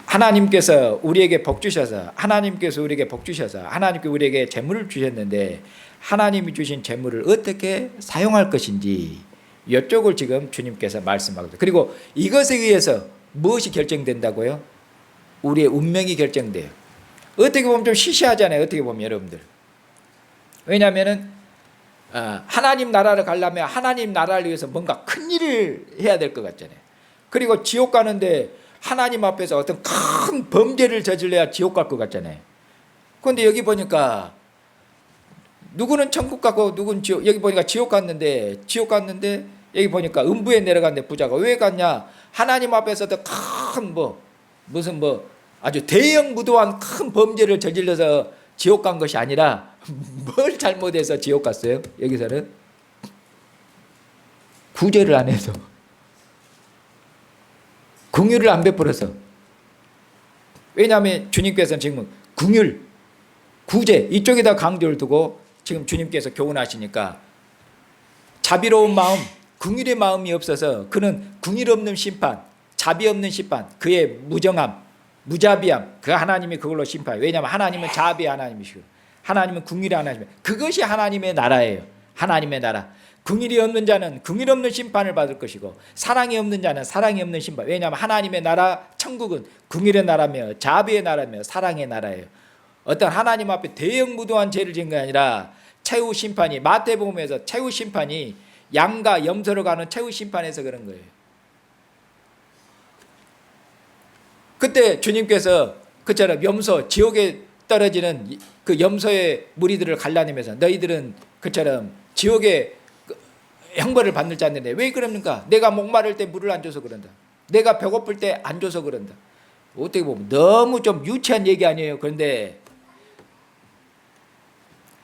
하나님께서 우리에게 복 주셔서 하나님께서 우리에게 재물을 주셨는데 하나님이 주신 재물을 어떻게 사용할 것인지 이쪽을 지금 주님께서 말씀하거든요. 그리고 이것에 의해서 무엇이 결정된다고요? 우리의 운명이 결정돼요. 어떻게 보면 좀 시시하잖아요. 어떻게 보면 여러분들. 왜냐하면 하나님 나라를 가려면 하나님 나라를 위해서 뭔가 큰 일을 해야 될 것 같잖아요. 그리고 지옥 가는데 하나님 앞에서 어떤 큰 범죄를 저질러야 지옥 갈 것 같잖아요. 그런데 여기 보니까 누구는 천국 가고 누구는 지옥, 여기 보니까 지옥 갔는데 여기 보니까 음부에 내려갔는데 부자가 왜 갔냐? 하나님 앞에서도 큰 무슨 아주 대형 무도한 큰 범죄를 저질러서 지옥 간 것이 아니라 뭘 잘못해서 지옥 갔어요? 여기서는 구제를 안 해서, 긍휼을 안 베풀어서. 왜냐하면 주님께서는 지금 긍휼, 구제 이쪽에다 강조를 두고 지금 주님께서 교훈하시니까 자비로운 마음, 긍휼의 마음이 없어서 그는 긍휼 없는 심판, 자비 없는 심판, 그의 무정함, 무자비함, 그 하나님이 그걸로 심판해요. 왜냐하면 하나님은 자비의 하나님이시고 하나님은 긍휼의 하나님이에요. 그것이 하나님의 나라예요. 하나님의 나라. 긍휼이 없는 자는 긍휼 없는 심판을 받을 것이고 사랑이 없는 자는 사랑이 없는 심판. 왜냐하면 하나님의 나라 천국은 긍휼의 나라며 자비의 나라며 사랑의 나라예요. 어떤 하나님 앞에 대형 무도한 죄를 지은 게 아니라 최후 심판이, 마태복음에서 최후 심판이 양과 염소로 가는 최후 심판에서 그런 거예요. 그때 주님께서 그처럼 염소, 지옥에 떨어지는 그 염소의 무리들을 갈라내면서 너희들은 그처럼 지옥의 형벌을 받는 자인데 왜 그럽니까? 내가 목마를 때 물을 안 줘서 그런다. 내가 배고플 때 안 줘서 그런다. 어떻게 보면 너무 좀 유치한 얘기 아니에요. 그런데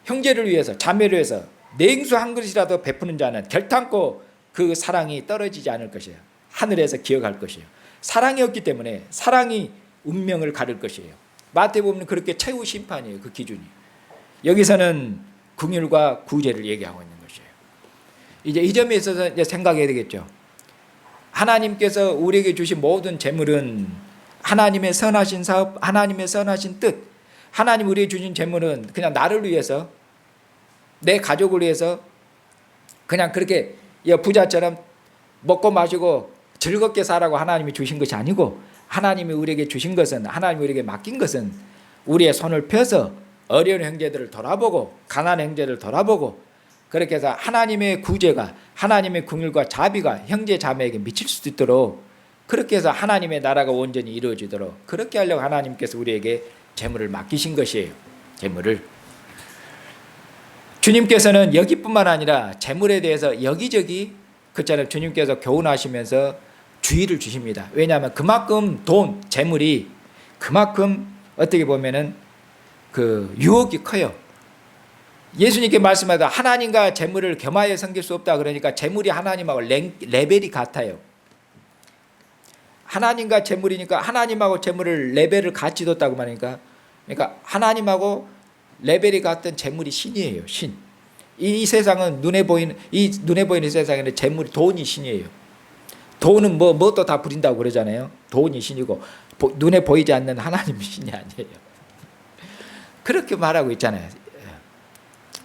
형제를 위해서, 자매를 위해서 냉수 한 그릇이라도 베푸는 자는 결탄코 그 사랑이 떨어지지 않을 것이에요. 하늘에서 기억할 것이에요. 사랑이 없기 때문에 사랑이 운명을 가를 것이에요. 마태복음은 그렇게 최후 심판이에요. 그 기준이. 여기서는 긍휼과 구제를 얘기하고 있는 것이에요. 이제 이 점에 있어서 이제 생각해야 되겠죠. 하나님께서 우리에게 주신 모든 재물은 하나님의 선하신 사업, 하나님의 선하신 뜻, 하나님 우리에게 주신 재물은 그냥 나를 위해서, 내 가족을 위해서 그냥 그렇게 부자처럼 먹고 마시고 즐겁게 살라고 하나님이 주신 것이 아니고, 하나님이 우리에게 주신 것은, 하나님이 우리에게 맡긴 것은 우리의 손을 펴서 어려운 형제들을 돌아보고 가난한 형제들을 돌아보고 그렇게 해서 하나님의 구제가, 하나님의 긍휼과 자비가 형제 자매에게 미칠 수 있도록, 그렇게 해서 하나님의 나라가 온전히 이루어지도록 그렇게 하려고 하나님께서 우리에게 재물을 맡기신 것이에요. 재물을. 주님께서는 여기뿐만 아니라 재물에 대해서 여기저기 그처럼 주님께서 교훈하시면서 주의를 주십니다. 왜냐하면 그만큼 돈, 재물이 그만큼 어떻게 보면은 그 유혹이 커요. 예수님께 말씀하다 하나님과 재물을 겸하여 섬길 수 없다 그러니까 재물이 하나님하고 레벨이 같아요. 하나님과 재물이니까 하나님하고 재물을 레벨을 같이 뒀다고 말하니까, 그러니까 하나님하고 레벨이 같은 재물이 신이에요. 신. 이 세상은 눈에 보이는 세상에는 재물이, 돈이 신이에요. 돈은 뭣도 다 부린다고 그러잖아요. 돈이 신이고 눈에 보이지 않는 하나님이 신이 아니에요. 그렇게 말하고 있잖아요.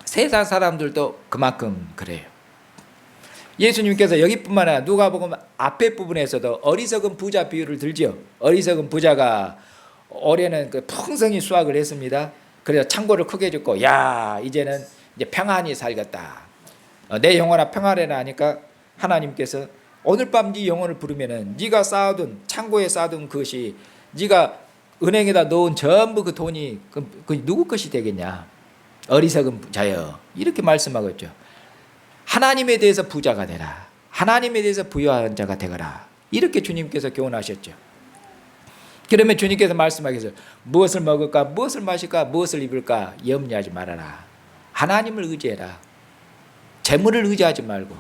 세상 사람들도 그만큼 그래요. 예수님께서 여기뿐만 아니라 누가복음 앞에 부분에서도 어리석은 부자 비유를 들지요. 어리석은 부자가 올해는 그 풍성히 수확을 했습니다. 그래서 창고를 크게 짓고 야 이제는 이제 평안히 살겠다. 내 영혼아 평안해라 하니까 하나님께서 오늘 밤 네 영혼을 부르면은 네가 쌓아둔 창고에 쌓아둔 것이 네가 은행에다 넣은 전부 그 돈이 그 누구 것이 되겠냐. 어리석은 부자여 이렇게 말씀하고 있죠. 하나님에 대해서 부자가 되라. 하나님에 대해서 부유한 자가 되거라. 이렇게 주님께서 교훈하셨죠. 그러면 주님께서 말씀하겠어요. 무엇을 먹을까, 무엇을 마실까, 무엇을 입을까 염려하지 말아라. 하나님을 의지해라. 재물을 의지하지 말고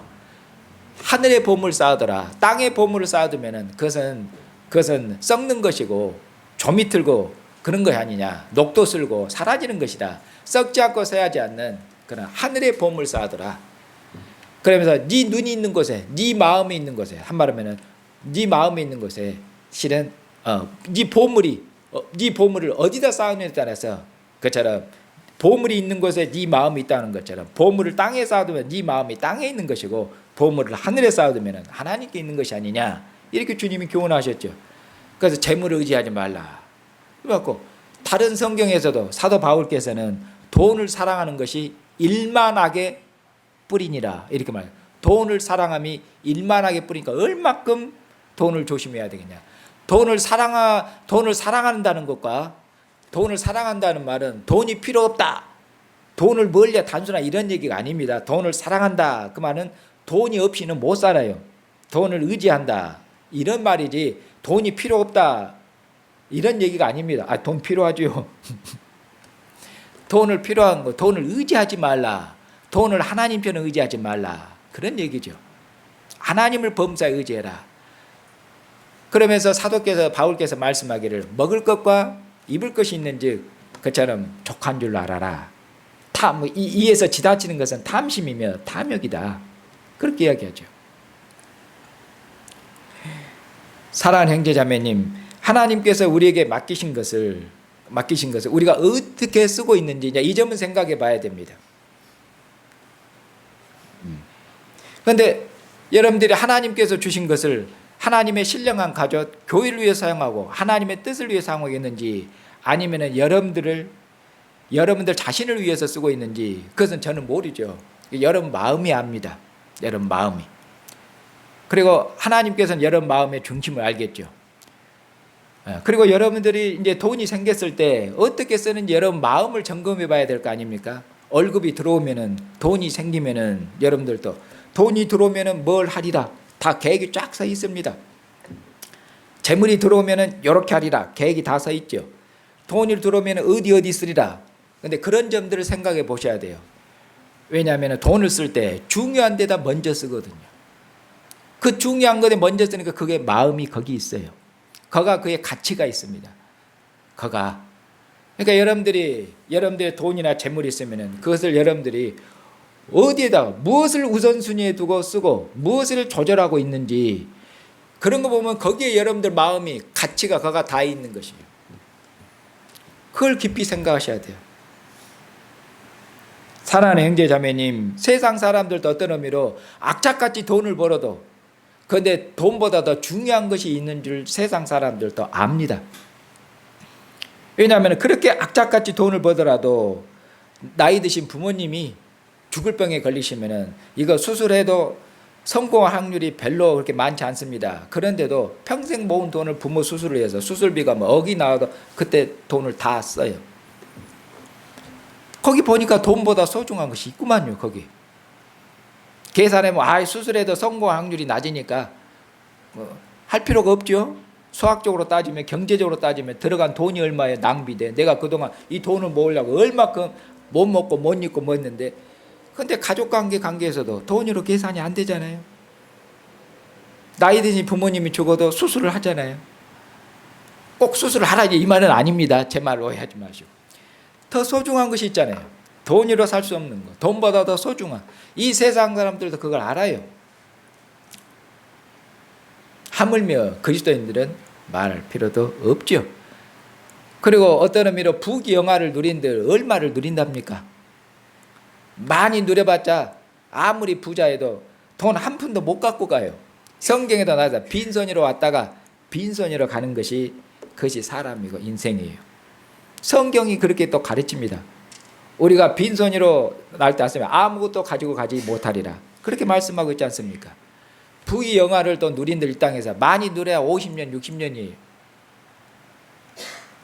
하늘의 보물 쌓아둬라. 땅의 보물을 쌓아두면은 그것은 썩는 것이고 조미틀고 그런 거 아니냐. 녹도 쓸고 사라지는 것이다. 썩지 않고 새하지 않는 그런 하늘의 보물 쌓아두라. 그러면서 네 눈이 있는 곳에, 네 마음이 있는 곳에, 한말하면은 네 마음이 있는 곳에 실은 네 보물을 어디다 쌓느냐에 따라서, 그처럼 보물이 있는 곳에 네 마음이 있다는 것처럼 보물을 땅에 쌓아두면 네 마음이 땅에 있는 것이고, 보물을 하늘에 쌓아두면 하나님께 있는 것이 아니냐, 이렇게 주님이 교훈하셨죠. 그래서 재물을 의지하지 말라. 그래갖고 다른 성경에서도 사도 바울께서는 돈을 사랑하는 것이 일만하게 뿌리니라, 이렇게 말해요. 돈을 사랑함이 일만하게 뿌리니까 얼마큼 돈을 조심해야 되겠냐. 돈을 사랑한다는 것과, 돈을 사랑한다는 말은 돈이 필요 없다, 돈을 멀리야, 단순한 이런 얘기가 아닙니다. 돈을 사랑한다 그 말은 돈이 없이는 못 살아요. 돈을 의지한다 이런 말이지, 돈이 필요 없다 이런 얘기가 아닙니다. 돈 필요하죠. 돈을 필요한 거, 돈을 의지하지 말라, 돈을 하나님 편에 의지하지 말라, 그런 얘기죠. 하나님을 범사에 의지해라. 그러면서 사도께서, 바울께서 말씀하기를 먹을 것과 입을 것이 있는즉 그처럼 족한 줄 알아라. 이에서 지나치는 것은 탐심이며 탐욕이다, 그렇게 이야기하죠. 사랑하는 형제자매님, 하나님께서 우리에게 맡기신 것을 우리가 어떻게 쓰고 있는지 이제 이 점은 생각해 봐야 됩니다. 그런데 여러분들이 하나님께서 주신 것을 하나님의 신령한 가족, 교회를 위해 사용하고 하나님의 뜻을 위해 사용하고 있는지, 아니면 여러분들 자신을 위해서 쓰고 있는지, 그것은 저는 모르죠. 여러분 마음이 압니다. 여러분 마음이. 그리고 하나님께서는 여러분 마음의 중심을 알겠죠. 그리고 여러분들이 이제 돈이 생겼을 때 어떻게 쓰는지 여러분 마음을 점검해 봐야 될 거 아닙니까? 월급이 들어오면은, 돈이 생기면은 여러분들도 돈이 들어오면은 뭘 하리라 다 계획이 쫙 서 있습니다. 재물이 들어오면은 이렇게 하리라 계획이 다 서 있죠. 돈이 들어오면은 어디 쓰리라. 근데 그런 점들을 생각해 보셔야 돼요. 왜냐하면 돈을 쓸 때 중요한 데다 먼저 쓰거든요. 그 중요한 것에 먼저 쓰니까 그게 마음이 거기 있어요. 거가 그의 가치가 있습니다. 거가. 그러니까 여러분들의 돈이나 재물이 있으면은 그것을 여러분들이 어디에다가 무엇을 우선순위에 두고 쓰고 무엇을 조절하고 있는지, 그런 거 보면 거기에 여러분들 마음이, 가치가 거가 다 있는 것이에요. 그걸 깊이 생각하셔야 돼요. 사랑하는 형제 자매님, 세상 사람들도 어떤 의미로 악착같이 돈을 벌어도, 그런데 돈보다 더 중요한 것이 있는 줄 세상 사람들도 압니다. 왜냐하면 그렇게 악착같이 돈을 벌더라도 나이 드신 부모님이 죽을 병에 걸리시면은 이거 수술해도 성공할 확률이 별로 그렇게 많지 않습니다. 그런데도 평생 모은 돈을 부모 수술을 해서 수술비가 뭐 억이 나와도 그때 돈을 다 써요. 거기 보니까 돈보다 소중한 것이 있구만요. 거기 계산하면 수술해도 성공 확률이 낮으니까 할 필요가 없죠. 수학적으로 따지면, 경제적으로 따지면 들어간 돈이 얼마에 낭비돼. 내가 그동안 이 돈을 모으려고 얼마큼 못 먹고 못 입고 뭐 했는데, 근데 가족관계에서도 돈으로 계산이 안 되잖아요. 나이 드신 부모님이 죽어도 수술을 하잖아요. 꼭 수술을 하라니 이 말은 아닙니다. 제 말 오해하지 마시고. 더 소중한 것이 있잖아요. 돈으로 살 수 없는 것, 돈보다 더 소중한, 이 세상 사람들도 그걸 알아요. 하물며 그리스도인들은 말할 필요도 없죠. 그리고 어떤 의미로 부귀영화를 누린들 얼마를 누린답니까? 많이 누려봤자 아무리 부자해도 돈 한 푼도 못 갖고 가요. 성경에도 나와서 빈손으로 왔다가 빈손으로 가는 것이, 그것이 사람이고 인생이에요. 성경이 그렇게 또 가르칩니다. 우리가 빈손으로 날 때 왔으면 아무것도 가지고 가지 못하리라, 그렇게 말씀하고 있지 않습니까? 부귀영화를 또 누린들 이 땅에서 많이 누려야 50년 60년이에요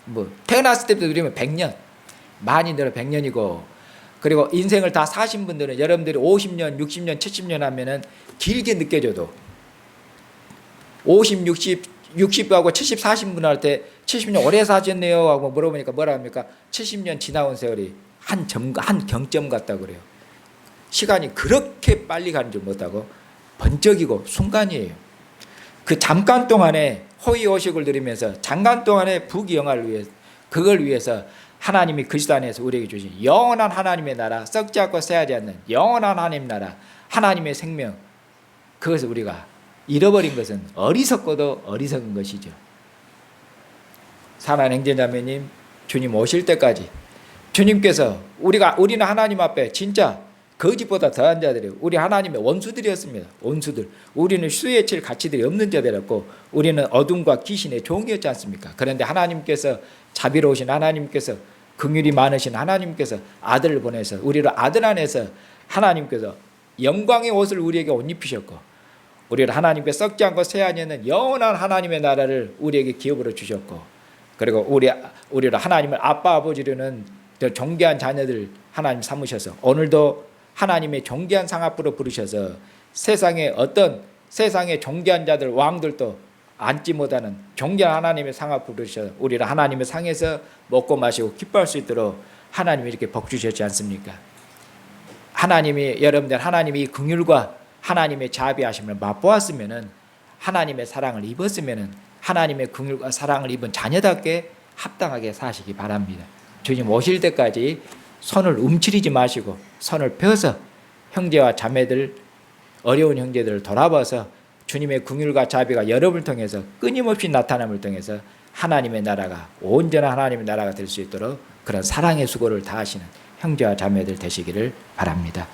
뭐 태어났을 때부터 누리면 100년, 많이 누려 100년이고, 그리고 인생을 다 사신 분들은 여러분들이 50년 60년 70년 하면은 길게 느껴져도 50 60하고 70 40 분 할 때 70년 오래 사셨네요 하고 물어보니까 뭐라 합니까? 70년 지나온 세월이 한 경점 같다고 그래요. 시간이 그렇게 빨리 가는 줄 못하고 번쩍이고 순간이에요. 그 잠깐 동안에 호의호식을 누리면서 잠깐 동안에 부귀영화를 위해 그걸 위해서 하나님이 그리스도 안에서 우리에게 주신 영원한 하나님의 나라, 썩지 않고 새하지 않는 영원한 하나님 나라, 하나님의 생명, 그것을 우리가 잃어버린 것은 어리석고도 어리석은 것이죠. 사랑하는 형제자매님, 주님 오실 때까지 주님께서 우리는 하나님 앞에 진짜 거짓보다 더한 자들이 우리 하나님의 원수들이었습니다. 원수들. 우리는 수에 칠 가치들이 없는 자들이었고 우리는 어둠과 귀신의 종이었지 않습니까? 그런데 하나님께서 자비로우신 하나님께서 긍휼이 많으신 하나님께서 아들을 보내서 우리를 아들 안에서 하나님께서 영광의 옷을 우리에게 옷 입히셨고 우리를 하나님께 썩지 않고 새하지 않는 영원한 하나님의 나라를 우리에게 기업으로 주셨고 그리고 우리를 하나님을 아빠 아버지로는 존귀한 자녀들 하나님 삼으셔서 오늘도 하나님의 존귀한 상 앞으로 부르셔서 세상의 존귀한 자들 왕들도 앉지 못하는 존귀한 하나님의 상 앞으로 부르셔서 우리를 하나님의 상에서 먹고 마시고 기뻐할 수 있도록 하나님이 이렇게 복 주셨지 않습니까? 여러분들 하나님이 이 긍휼과 하나님의 자비하심을 맛보았으면은 하나님의 사랑을 입었으면은 하나님의 긍휼과 사랑을 입은 자녀답게 합당하게 사시기 바랍니다. 주님 오실 때까지 손을 움츠리지 마시고 손을 펴서 형제와 자매들 어려운 형제들을 돌아봐서 주님의 긍휼과 자비가 여러분을 통해서 끊임없이 나타남을 통해서 하나님의 나라가 온전한 하나님의 나라가 될 수 있도록 그런 사랑의 수고를 다하시는 형제와 자매들 되시기를 바랍니다.